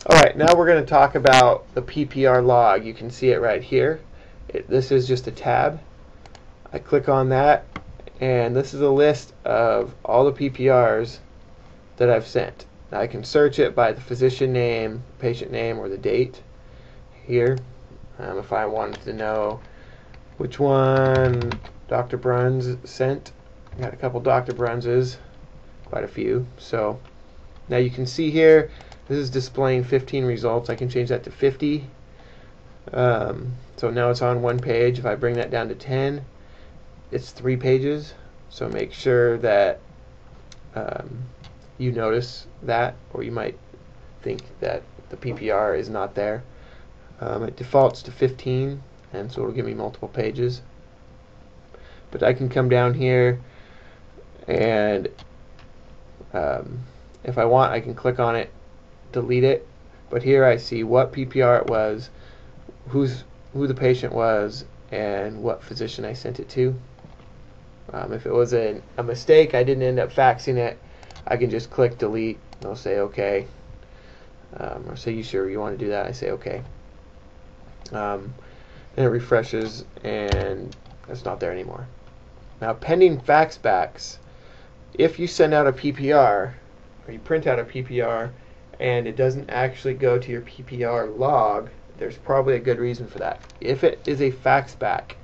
Alright, now we're going to talk about the PPR log. You can see it right here. This is just a tab. I click on that, and this is a list of all the PPRs that I've sent. Now I can search it by the physician name, patient name, or the date here. If I wanted to know which one Dr. Bruns sent. I got a couple Dr. Brunses, quite a few. So now you can see here, this is displaying 15 results. I can change that to 50. So now it's on one page. If I bring that down to 10, it's 3 pages. So make sure that you notice that, or you might think that the PPR is not there. It defaults to 15, and so it'll give me multiple pages. But I can come down here, and if I want, I can click on it, delete it. But here I see what PPR it was, who the patient was, and what physician I sent it to. If it was a mistake, I didn't end up faxing it, I can just click delete, and it'll say OK. Or say, you sure you want to do that? I say OK. Then it refreshes, and it's not there anymore. Now, pending fax backs, if you send out a PPR, or you print out a PPR, and it doesn't actually go to your PPR log, there's probably a good reason for that. If it is a fax back,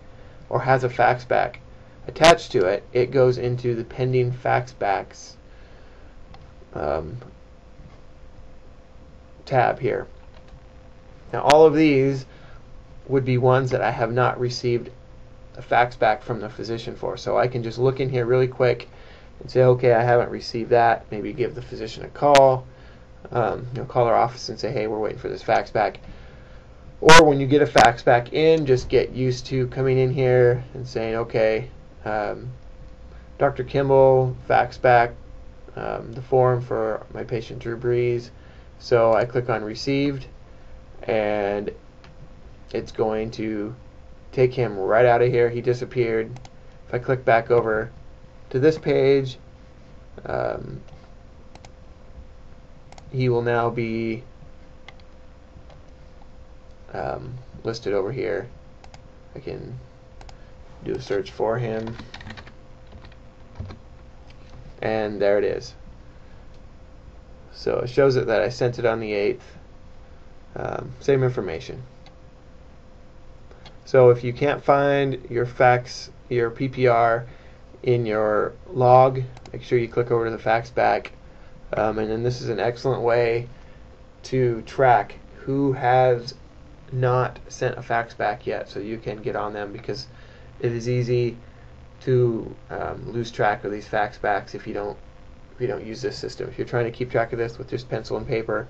or has a fax back attached to it, it goes into the pending fax backs tab here. Now all of these would be ones that I have not received a fax back from the physician for. So I can just look in here really quick and say, okay, I haven't received that. Maybe give the physician a call. Call our office and say, hey, we're waiting for this fax back. Or when you get a fax back in, just get used to coming in here and saying, okay, Dr. Kimball fax back the form for my patient Drew Breeze. So I click on received, and it's going to take him right out of here. He disappeared. If I click back over to this page, he will now be listed over here. I can do a search for him, and there it is. So it shows it that I sent it on the 8th. Same information. So if you can't find your fax, your PPR in your log, make sure you click over to the fax back. And then this is an excellent way to track who has not sent a fax back yet, so you can get on them, because it is easy to lose track of these fax backs if you don't use this system. If you're trying to keep track of this with just pencil and paper,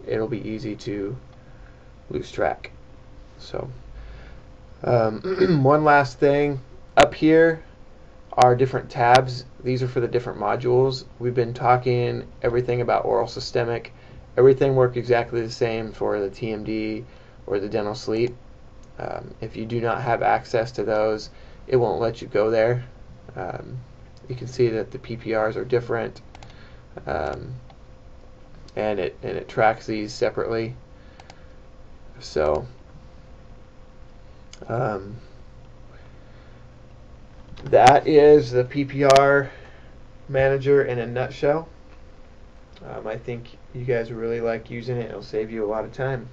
it'll be easy to lose track. So one last thing, up here are different tabs. These are for the different modules. We've been talking everything about oral systemic. Everything works exactly the same for the TMD or the dental sleep. If you do not have access to those, it won't let you go there. You can see that the PPRs are different, and it tracks these separately. So that is the PPR manager in a nutshell. I think you guys will really like using it. It'll save you a lot of time.